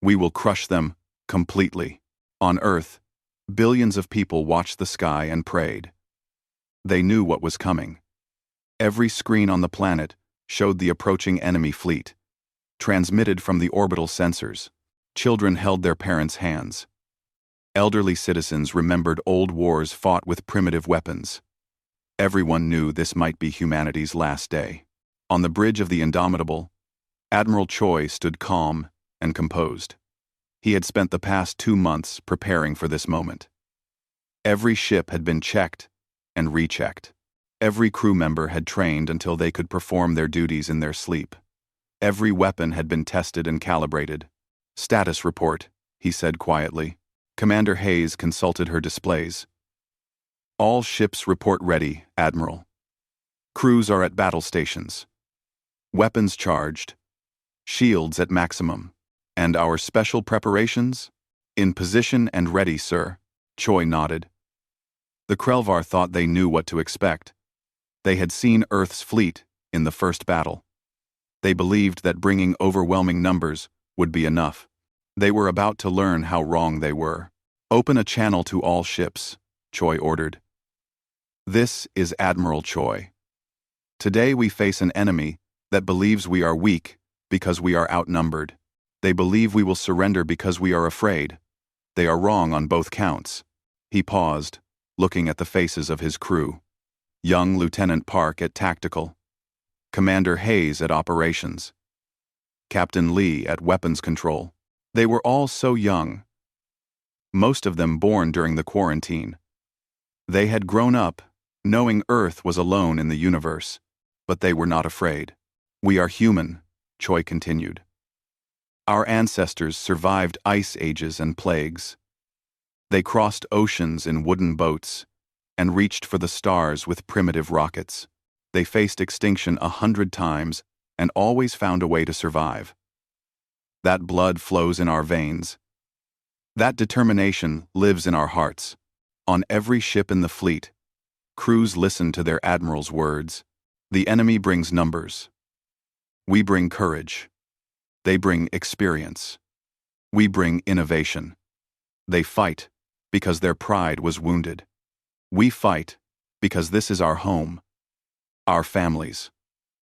We will crush them completely. On Earth, billions of people watched the sky and prayed. They knew what was coming. Every screen on the planet showed the approaching enemy fleet. Transmitted from the orbital sensors, children held their parents' hands. Elderly citizens remembered old wars fought with primitive weapons. Everyone knew this might be humanity's last day. On the bridge of the Indomitable, Admiral Choi stood calm and composed. He had spent the past 2 months preparing for this moment. Every ship had been checked and rechecked. Every crew member had trained until they could perform their duties in their sleep. Every weapon had been tested and calibrated. Status report, he said quietly. Commander Hayes consulted her displays. All ships report ready, Admiral. Crews are at battle stations. Weapons charged. Shields at maximum. And our special preparations? In position and ready, sir. Choi nodded. The Krelvar thought they knew what to expect. They had seen Earth's fleet in the first battle. They believed that bringing overwhelming numbers would be enough. They were about to learn how wrong they were. Open a channel to all ships, Choi ordered. This is Admiral Choi. Today we face an enemy that believes we are weak because we are outnumbered. They believe we will surrender because we are afraid. They are wrong on both counts. He paused, looking at the faces of his crew. Young Lieutenant Park at Tactical. Commander Hayes at Operations. Captain Lee at Weapons Control. They were all so young. Most of them born during the quarantine. They had grown up, knowing Earth was alone in the universe, but they were not afraid. We are human, Choi continued. Our ancestors survived ice ages and plagues. They crossed oceans in wooden boats and reached for the stars with primitive rockets. They faced extinction 100 times and always found a way to survive. That blood flows in our veins. That determination lives in our hearts. On every ship in the fleet, crews listen to their admiral's words. The enemy brings numbers. We bring courage. They bring experience. We bring innovation. They fight because their pride was wounded. We fight because this is our home, our families,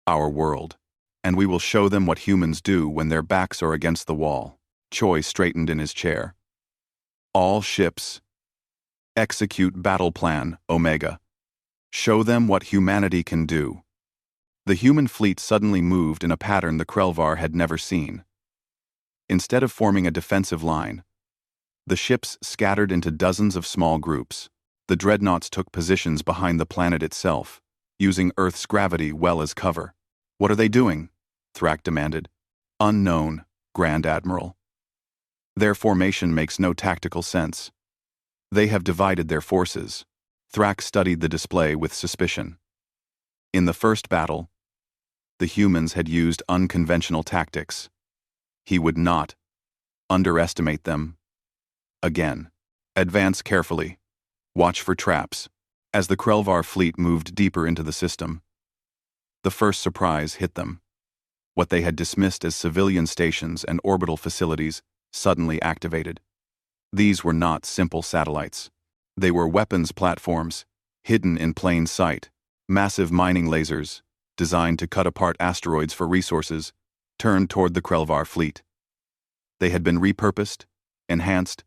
our world, and we will show them what humans do when their backs are against the wall. Choi straightened in his chair. All ships. Execute battle plan, Omega. Show them what humanity can do. The human fleet suddenly moved in a pattern the Krelvar had never seen. Instead of forming a defensive line, the ships scattered into dozens of small groups. The Dreadnoughts took positions behind the planet itself, using Earth's gravity well as cover. What are they doing? Thrak demanded. Unknown, Grand Admiral. Their formation makes no tactical sense. They have divided their forces. Thrak studied the display with suspicion. In the first battle, the humans had used unconventional tactics. He would not underestimate them. Again. Advance carefully. Watch for traps. As the Krelvar fleet moved deeper into the system, the first surprise hit them. What they had dismissed as civilian stations and orbital facilities suddenly activated. These were not simple satellites. They were weapons platforms, hidden in plain sight, massive mining lasers, designed to cut apart asteroids for resources, turned toward the Krelvar fleet. They had been repurposed, enhanced,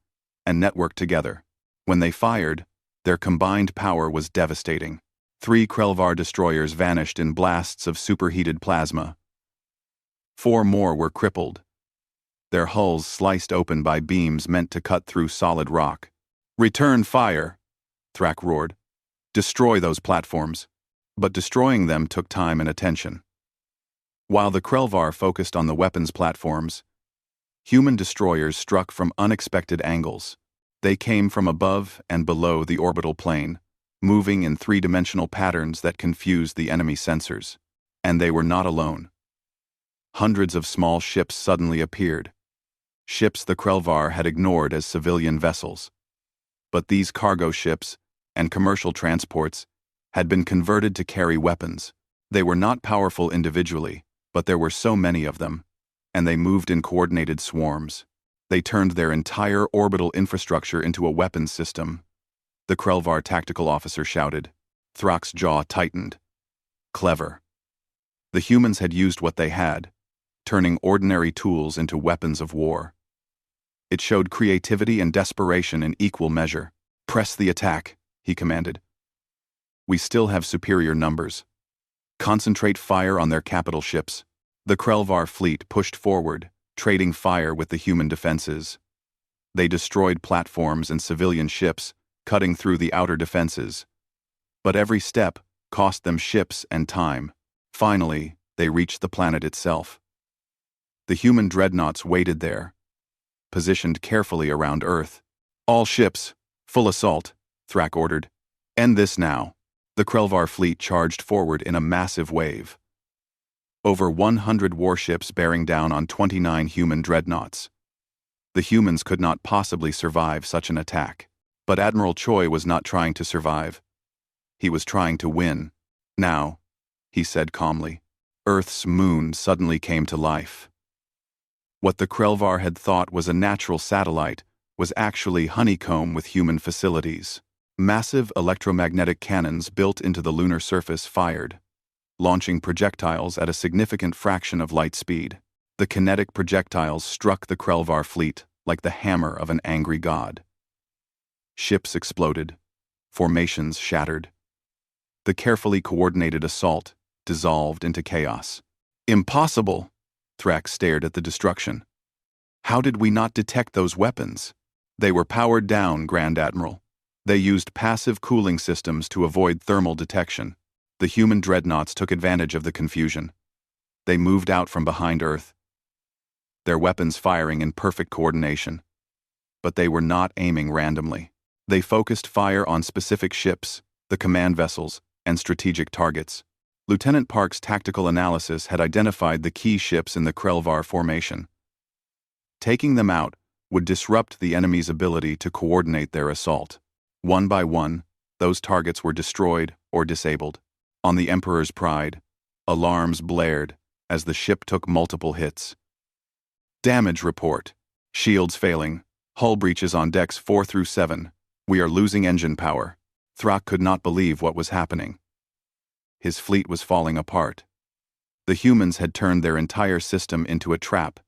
and networked together. When they fired, their combined power was devastating. 3 Krelvar destroyers vanished in blasts of superheated plasma. 4 more were crippled, their hulls sliced open by beams meant to cut through solid rock. Return fire, Thrak roared. Destroy those platforms. But destroying them took time and attention. While the Krelvar focused on the weapons platforms, human destroyers struck from unexpected angles. They came from above and below the orbital plane, moving in 3-dimensional patterns that confused the enemy sensors. And they were not alone. Hundreds of small ships suddenly appeared. Ships the Krelvar had ignored as civilian vessels. But these cargo ships and commercial transports had been converted to carry weapons. They were not powerful individually, but there were so many of them, and they moved in coordinated swarms. They turned their entire orbital infrastructure into a weapons system. The Krelvar tactical officer shouted. Thrak's jaw tightened. Clever. The humans had used what they had, turning ordinary tools into weapons of war. It showed creativity and desperation in equal measure. Press the attack, he commanded. We still have superior numbers. Concentrate fire on their capital ships. The Krelvar fleet pushed forward, trading fire with the human defenses. They destroyed platforms and civilian ships, cutting through the outer defenses. But every step cost them ships and time. Finally, they reached the planet itself. The human dreadnoughts waited there, positioned carefully around Earth. "All ships, full assault," Thrak ordered. "End this now." The Krelvar fleet charged forward in a massive wave. Over 100 warships bearing down on 29 human dreadnoughts. The humans could not possibly survive such an attack. But Admiral Choi was not trying to survive. He was trying to win. "Now," he said calmly. Earth's moon suddenly came to life. What the Krelvar had thought was a natural satellite was actually honeycomb with human facilities. Massive electromagnetic cannons built into the lunar surface fired, launching projectiles at a significant fraction of light speed. The kinetic projectiles struck the Krelvar fleet like the hammer of an angry god. Ships exploded. Formations shattered. The carefully coordinated assault dissolved into chaos. "Impossible!" Thrak stared at the destruction. "How did we not detect those weapons?" "They were powered down, Grand Admiral. They used passive cooling systems to avoid thermal detection." The human dreadnoughts took advantage of the confusion. They moved out from behind Earth, their weapons firing in perfect coordination. But they were not aiming randomly. They focused fire on specific ships, the command vessels, and strategic targets. Lieutenant Park's tactical analysis had identified the key ships in the Krelvar formation. Taking them out would disrupt the enemy's ability to coordinate their assault. One by one, those targets were destroyed or disabled. On the Emperor's Pride, alarms blared as the ship took multiple hits. "Damage report. Shields failing. Hull breaches on decks 4 through 7. We are losing engine power." Thrak could not believe what was happening. His fleet was falling apart. The humans had turned their entire system into a trap,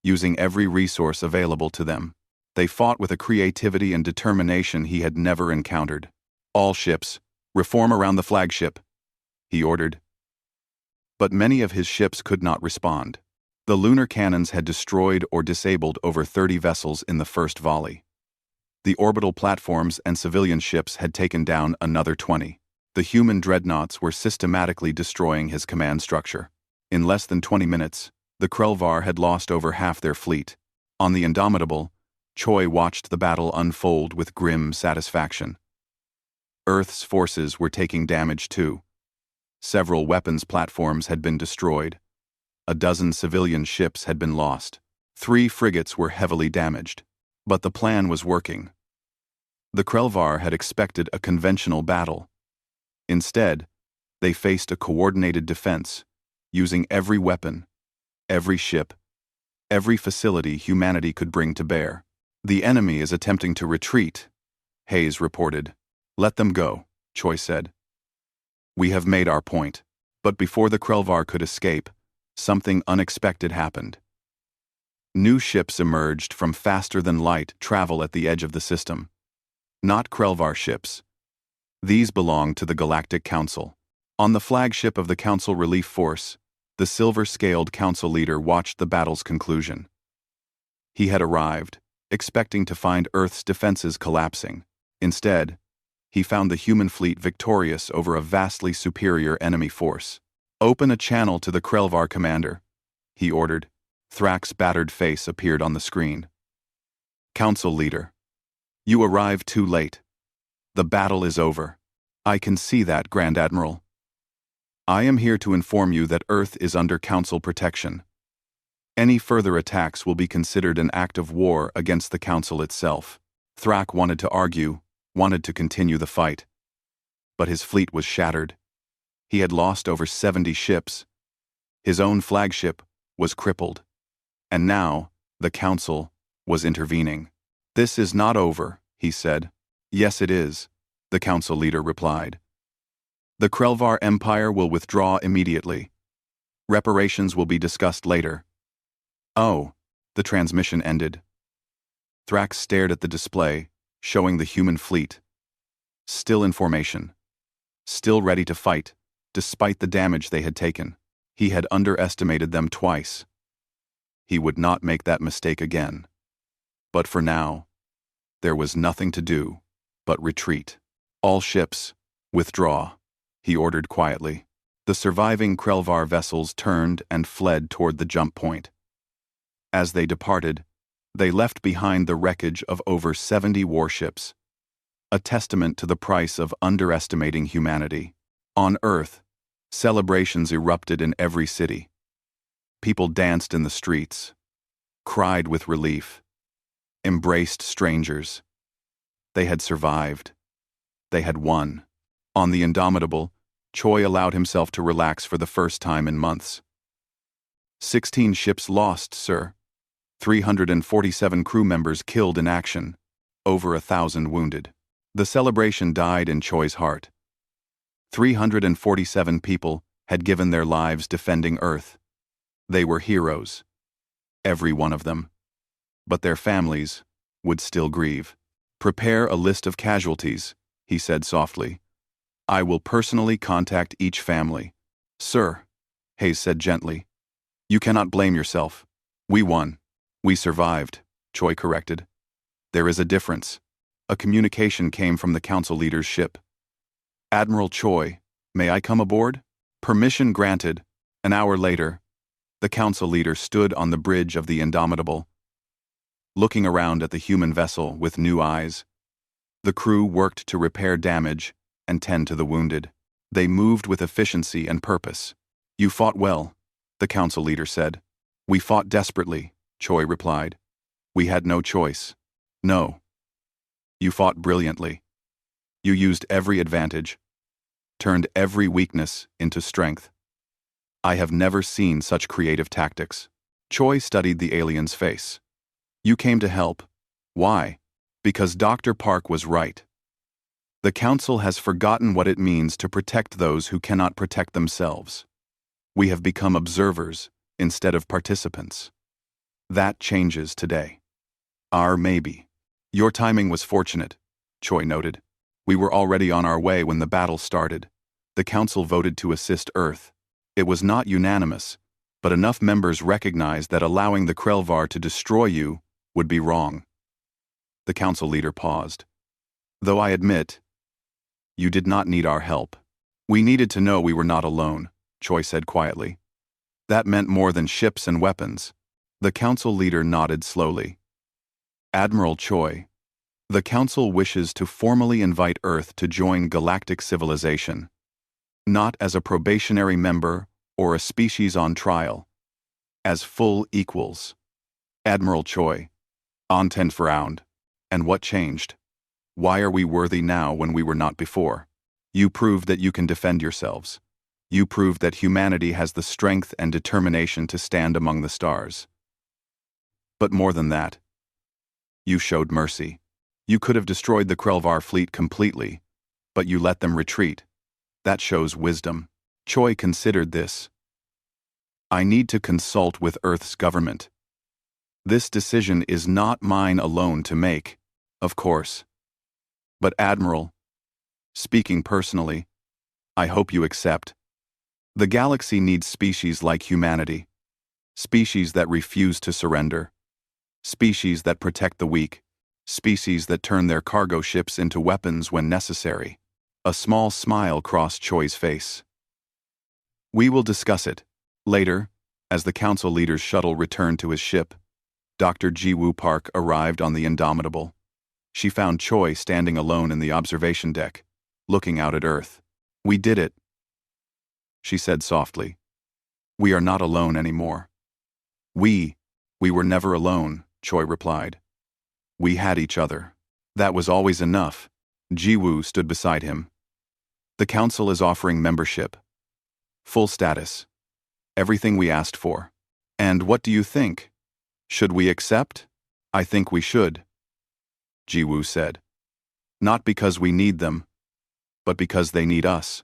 using every resource available to them. They fought with a creativity and determination he had never encountered. "All ships, reform around the flagship," he ordered. But many of his ships could not respond. The lunar cannons had destroyed or disabled over 30 vessels in the first volley. The orbital platforms and civilian ships had taken down another 20. The human dreadnoughts were systematically destroying his command structure. In less than 20 minutes, the Krelvar had lost over half their fleet. On the Indomitable, Choi watched the battle unfold with grim satisfaction. Earth's forces were taking damage too. Several weapons platforms had been destroyed. A dozen civilian ships had been lost. 3 frigates were heavily damaged. But the plan was working. The Krelvar had expected a conventional battle. Instead, they faced a coordinated defense, using every weapon, every ship, every facility humanity could bring to bear. "The enemy is attempting to retreat," Hayes reported. "Let them go," Choi said. "We have made our point." But before the Krelvar could escape, something unexpected happened. New ships emerged from faster-than-light travel at the edge of the system. Not Krelvar ships. These belonged to the Galactic Council. On the flagship of the Council Relief Force, the silver-scaled Council leader watched the battle's conclusion. He had arrived, expecting to find Earth's defenses collapsing. Instead, he found the human fleet victorious over a vastly superior enemy force. "Open a channel to the Krelvar commander," he ordered. Thrak's battered face appeared on the screen. "Council leader, you arrived too late. The battle is over." "I can see that, Grand Admiral. I am here to inform you that Earth is under Council protection. Any further attacks will be considered an act of war against the Council itself." Thrak wanted to argue, wanted to continue the fight. But his fleet was shattered. He had lost over 70 ships. His own flagship was crippled. And now, the Council was intervening. "This is not over," he said. "Yes, it is," the Council leader replied. "The Krelvar Empire will withdraw immediately. Reparations will be discussed later." Oh, the transmission ended. Thrak stared at the display, showing the human fleet. Still in formation. Still ready to fight, despite the damage they had taken. He had underestimated them twice. He would not make that mistake again. But for now, there was nothing to do but retreat. "All ships, withdraw," he ordered quietly. The surviving Krelvar vessels turned and fled toward the jump point. As they departed, They left behind the wreckage of over 70 warships, a testament to the price of underestimating humanity. On Earth, celebrations erupted in every city. People danced in the streets, cried with relief, embraced strangers. They had survived. They had won. On the Indomitable, Choi allowed himself to relax for the first time in months. 16 ships lost, sir. 347 crew members killed in action. Over 1,000 wounded. The celebration died in Choi's heart. 347 people had given their lives defending Earth. They were heroes. Every one of them. But their families would still grieve. Prepare a list of casualties, he said softly. I will personally contact each family. Sir, Hayes said gently. You cannot blame yourself. We won. We survived, Choi corrected. There is a difference. A communication came from the council leader's ship. Admiral Choi, may I come aboard? Permission granted. An hour later, the council leader stood on the bridge of the Indomitable, looking around at the human vessel with new eyes. The crew worked to repair damage and tend to the wounded. They moved with efficiency and purpose. You fought well, the council leader said. We fought desperately, Choi replied. We had no choice. No. You fought brilliantly. You used every advantage, turned every weakness into strength. I have never seen such creative tactics. Choi studied the alien's face. You came to help. Why? Because Dr. Park was right. The Council has forgotten what it means to protect those who cannot protect themselves. We have become observers instead of participants. That changes today. Maybe. Your timing was fortunate, Choi noted. We were already on our way when the battle started. The Council voted to assist Earth. It was not unanimous, but enough members recognized that allowing the Krelvar to destroy you would be wrong. The Council leader paused. Though I admit, you did not need our help. We needed to know we were not alone, Choi said quietly. That meant more than ships and weapons. The Council leader nodded slowly. Admiral Choi, the Council wishes to formally invite Earth to join galactic civilization, not as a probationary member or a species on trial, as full equals. Admiral Choi, Entente frowned. And what changed? Why are we worthy now when we were not before? You proved that you can defend yourselves. You proved that humanity has the strength and determination to stand among the stars. But more than that, you showed mercy. You could have destroyed the Krelvar fleet completely, but you let them retreat. That shows wisdom. Choi considered this. I need to consult with Earth's government. This decision is not mine alone to make, of course. But Admiral, speaking personally, I hope you accept. The galaxy needs species like humanity. Species that refuse to surrender. Species that protect the weak. Species that turn their cargo ships into weapons when necessary. A small smile crossed Choi's face. We will discuss it. Later, as the Council leader's shuttle returned to his ship, Dr. Jiwoo Park arrived on the Indomitable. She found Choi standing alone in the observation deck, looking out at Earth. We did it, she said softly. We are not alone anymore. We were never alone, Choi replied. We had each other. That was always enough. Jiwoo stood beside him. The Council is offering membership. Full status. Everything we asked for. And what do you think? Should we accept? I think we should, Jiwoo said. Not because we need them, but because they need us.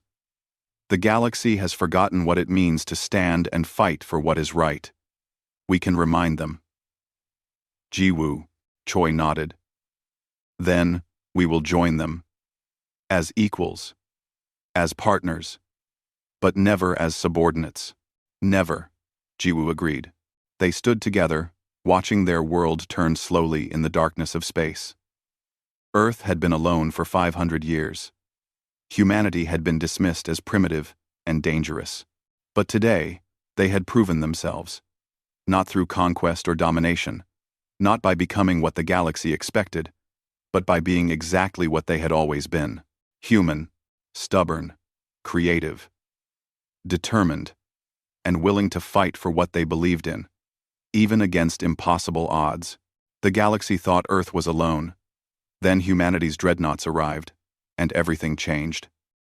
The galaxy has forgotten what it means to stand and fight for what is right. We can remind them. Jiwoo, Choi nodded. Then, we will join them. As equals. As partners. But never as subordinates. Never, Jiwoo agreed. They stood together, watching their world turn slowly in the darkness of space. Earth had been alone for 500 years. Humanity had been dismissed as primitive and dangerous. But today, they had proven themselves. Not through conquest or domination, not by becoming what the galaxy expected, but by being exactly what they had always been: human, stubborn, creative, determined, and willing to fight for what they believed in, even against impossible odds. The galaxy thought Earth was alone. Then humanity's dreadnoughts arrived, and everything changed.